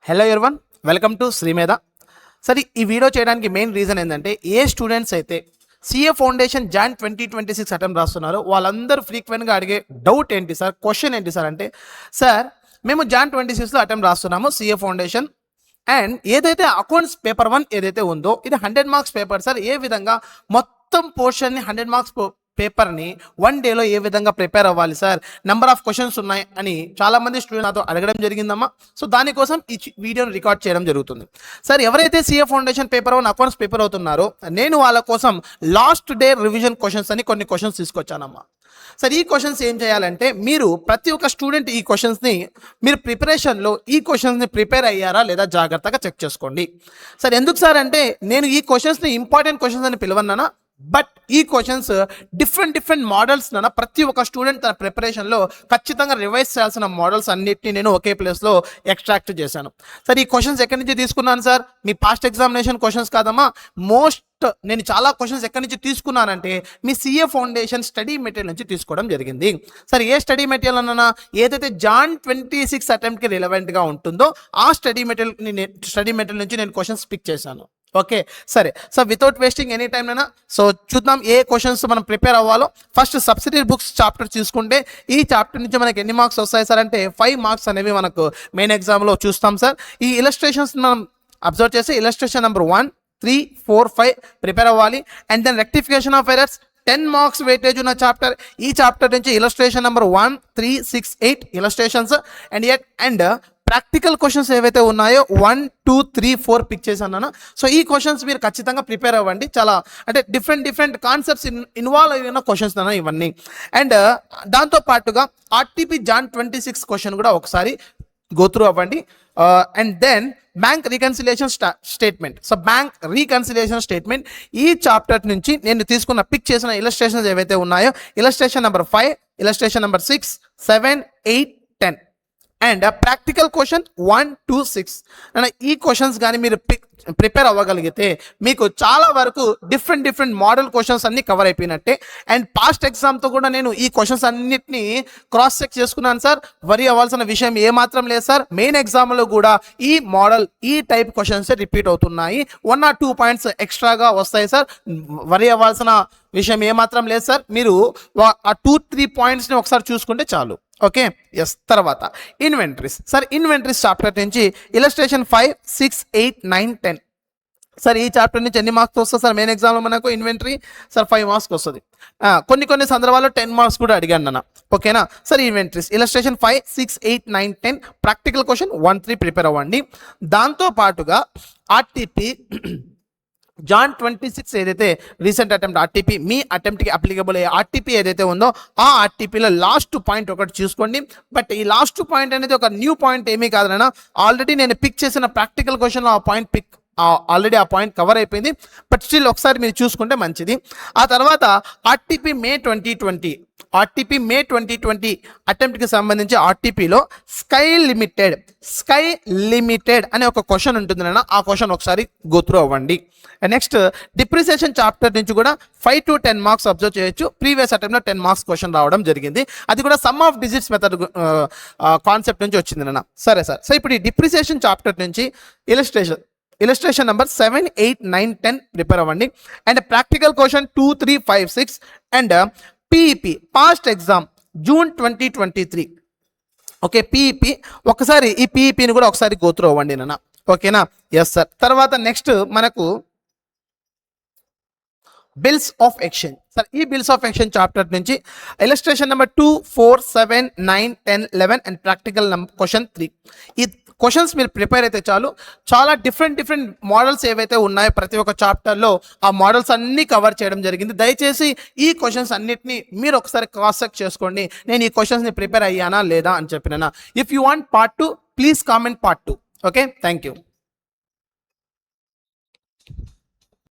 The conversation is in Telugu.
Hello everyone, welcome to Sri Medha. సరే, ఈ వీడియో చేయడానికి మెయిన్ రీజన్ ఏంటంటే ఏ స్టూడెంట్స్ అయితే సిఏ ఫౌండేషన్ జాన్ 2026 అటెంప్ట్ రాస్తున్నారో వాళ్ళందరూ ఫ్రీక్వెంట్గా అడిగే డౌట్ ఏంటి సార్, క్వశ్చన్ ఏంటి సార్ అంటే, సార్ మేము జాన్ 26లో అటెంప్ట్ రాస్తున్నాము సిఏ ఫౌండేషన్, అండ్ ఏదైతే అకౌంట్స్ పేపర్ 1 ఏదైతే ఉందో ఇది 100 మార్క్స్ పేపర్ సార్. ఏ విధంగా మొత్తం పోర్షన్ని 100 మార్క్స్ పేపర్ని 1 డేలో ఏ విధంగా ప్రిపేర్ అవ్వాలి సార్, నెంబర్ ఆఫ్ క్వశ్చన్స్ ఉన్నాయి అని చాలామంది స్టూడెంట్ నాతో అడగడం జరిగిందమ్మా. సో దానికోసం ఈ వీడియోని రికార్డ్ చేయడం జరుగుతుంది సార్. ఎవరైతే CA foundation paper 1 accounts paper అవుతున్నారో నేను వాళ్ళ కోసం లాస్ట్ డే రివిజన్ క్వశ్చన్స్ అని కొన్ని క్వశ్చన్స్ తీసుకొచ్చానమ్మా. సార్ ఈ క్వశ్చన్స్ ఏం చేయాలంటే, మీరు ప్రతి ఒక్క స్టూడెంట్ ఈ క్వశ్చన్స్ని మీరు ప్రిపరేషన్లో ఈ క్వశ్చన్స్ని ప్రిపేర్ అయ్యారా లేదా జాగ్రత్తగా చెక్ చేసుకోండి సార్. ఎందుకు సార్ అంటే, నేను ఈ క్వశ్చన్స్ని ఇంపార్టెంట్ క్వశ్చన్స్ అని పిలవన్నానా, బట్ ఈ క్వశ్చన్స్ డిఫరెంట్ మోడల్స్ నాన్న ప్రతి ఒక్క స్టూడెంట్ తన ప్రిపరేషన్లో ఖచ్చితంగా రివైజ్ చేయాల్సిన మోడల్స్ అన్నిటిని నేను ఒకే ప్లేస్లో ఎక్స్ట్రాక్ట్ చేశాను సార్. ఈ క్వశ్చన్స్ ఎక్కడి నుంచి తీసుకున్నాను సార్, మీ పాస్ట్ ఎగ్జామినేషన్ క్వశ్చన్స్ కాదమ్మా. నేను చాలా క్వశ్చన్స్ ఎక్కడి నుంచి తీసుకున్నానంటే మీ సిఏ ఫౌండేషన్ స్టడీ మెటీరియల్ నుంచి తీసుకోవడం జరిగింది సార్. ఏ స్టడీ మెటీరియల్ అన్నా ఏదైతే జాన్ 26 అటెంప్ట్కి రిలవెంట్గా ఉంటుందో ఆ స్టడీ మెటీరియల్ నుంచి నేను క్వశ్చన్స్ పిక్ చేశాను. ఓకే సరే sir, without wasting any time అయినా సో చూద్దాం ఏ క్వశ్చన్స్ మనం ప్రిపేర్ అవ్వాలో. ఫస్ట్ సబ్సిడీ బుక్స్ చాప్టర్ చూసుకుంటే ఈ చాప్టర్ నుంచి మనకి ఎన్ని మార్క్స్ వస్తాయి సార్ అంటే 5 మార్క్స్ అనేవి మనకు మెయిన్ ఎగ్జామ్లో చూస్తాం సార్. ఈ ఇలస్ట్రేషన్స్ మనం అబ్జర్వ్ చేసి ఇలస్ట్రేషన్ నెంబర్ 1, 3, 4, 5 ప్రిపేర్ అవ్వాలి. And then rectification of errors 10 marks weightage ఉన్న చాప్టర్. ఈ చాప్టర్ నుంచి illustration number 1, 3, 6, 8 illustrations and practical questions ఏవైతే ఉన్నాయో 1, 2, 3, 4 పిక్ చేశాను. సో ఈ క్వశ్చన్స్ మీరు ఖచ్చితంగా ప్రిపేర్ అవ్వండి. చాలా అంటే డిఫరెంట్ కాన్సెప్ట్స్ ఇన్వాల్వ్ అయిన క్వశ్చన్స్ అన్న ఇవన్నీ. అండ్ దాంతో పాటుగా ఆర్టీపీ జాన్ 26 క్వశ్చన్ కూడా ఒకసారి గోత్రూ అవ్వండి. And then bank reconciliation statement. So bank reconciliation statement ఈ చాప్టర్ నుంచి నేను తీసుకున్న పిక్ చేసిన ఇలస్ట్రేషన్స్ ఏవైతే ఉన్నాయో illustration number 5, illustration number 6, 7, 8, 10 and practical question 1, 2, 6 and ఈ క్వశ్చన్స్ కానీ మీరు ప్రిపేర్ అవ్వగలిగితే మీకు చాలా వరకు డిఫరెంట్ మోడల్ క్వశ్చన్స్ అన్ని కవర్ అయిపోయినట్టే. అండ్ పాస్ట్ ఎగ్జామ్తో కూడా నేను ఈ క్వశ్చన్స్ అన్నిటిని క్రాస్ చెక్ చేసుకున్నాను సార్. వరి అవ్వాల్సిన విషయం ఏమాత్రం లేదు సార్. మెయిన్ ఎగ్జామ్లో కూడా ఈ మోడల్ ఈ టైప్ క్వశ్చన్స్ రిపీట్ అవుతున్నాయి. 1 or 2 పాయింట్స్ ఎక్స్ట్రాగా వస్తాయి సార్. వరి అవ్వాల్సిన విషయం ఏమాత్రం లేదు సార్. మీరు ఆ 2-3 పాయింట్స్ని ఒకసారి చూసుకుంటే చాలు. Okay yes. తర్వాత ఇన్వెంటరీస్ సార్. ఇన్వెంటరీస్ చాప్టర్ నుంచి ఇలస్ట్రేషన్ 5, 6, 8, 9, 10 సార్. ఈ చాప్టర్ నుంచి ఎన్ని మార్క్స్ వస్తుంది సార్ మెయిన్ ఎగ్జామ్లో మనకు ఇన్వెంటరీ సార్ 5 మార్క్స్ వస్తుంది. కొన్ని సందర్భాల్లో 10 మార్క్స్ కూడా అడిగాను అన్న. ఓకేనా sir. Inventories illustration 5, 6, 8, 9, 10 practical question 1, 3 prepare అవ్వండి. దాంతోపాటుగా ఆర్టీపీ జాన్ 26 ఏదైతే రీసెంట్ అటెంప్ట్ ఆర్టీపీ మీ అటెంప్ట్కి అప్లికబుల్ అయ్యే ఆర్టీపీ ఏదైతే ఉందో ఆ ఆర్టీపీలో లాస్ట్ పాయింట్ ఒకటి చూసుకోండి. బట్ ఈ లాస్ట్ పాయింట్ అనేది ఒక న్యూ పాయింట్ ఏమీ కాదన్నా, ఆల్రెడీ నేను పిక్ చేసిన ప్రాక్టికల్ క్వశ్చన్లో ఆ పాయింట్ ఆల్రెడీ ఆ పాయింట్ కవర్ అయిపోయింది. బట్ స్టిల్ ఒకసారి మీరు చూసుకుంటే మంచిది. ఆ తర్వాత ఆర్టీపీ మే 2020 అటెంప్ట్కి సంబంధించి ఆర్టీపీలో స్కై లిమిటెడ్ అనే ఒక క్వశ్చన్ ఉంటుంది నాన్న. ఆ క్వశ్చన్ ఒకసారి గోత్రూ అవ్వండి. నెక్స్ట్ డిప్రిసియేషన్ చాప్టర్ నుంచి కూడా 5 to 10 మార్క్స్ అబ్జర్వ్ చేయొచ్చు. ప్రీవియస్ అటెంప్ట్లో 10 మార్క్స్ క్వశ్చన్ రావడం జరిగింది. అది కూడా some of digits method concept నుంచి వచ్చింది నాన్న. సరే సార్. సో ఇప్పుడు ఈ డిప్రిసియేషన్ చాప్టర్ నుంచి ఇలస్ట్రేషన్ నెంబర్ 7, 8, 9, 10 ప్రిపేర్ అవ్వండి. And practical question 2, 3, 5, 6 and PEP past exam June 2023. Okay PEP ఒకసారి ఈ పీఈపీని కూడా ఒకసారి గోత్రూ అవ్వండి నాన్న. ఓకేనా ఎస్ సార్. తర్వాత నెక్స్ట్ మనకు బిల్స్ ఆఫ్ ఎక్స్చేంజ్ సార్. ఈ బిల్స్ ఆఫ్ ఎక్స్చేంజ్ చాప్టర్ నుంచి illustration number 2, 4, 7, 9, 10, 11 and practical question 3. ఈ క్వశ్చన్స్ మీరు ప్రిపేర్ అయితే చాలు. చాలా డిఫరెంట్ మోడల్స్ ఏవైతే ఉన్నాయో ప్రతి ఒక్క చాప్టర్లో ఆ మోడల్స్ అన్నీ కవర్ చేయడం జరిగింది. దయచేసి ఈ క్వశ్చన్స్ అన్నిటిని మీరు ఒకసారి క్రాస్ చెక్ చేసుకోండి. నేను ఈ క్వశ్చన్స్ని ప్రిపేర్ అయ్యానా లేదా అని చెప్పినా. If you want part 2 please comment part 2. Okay thank you.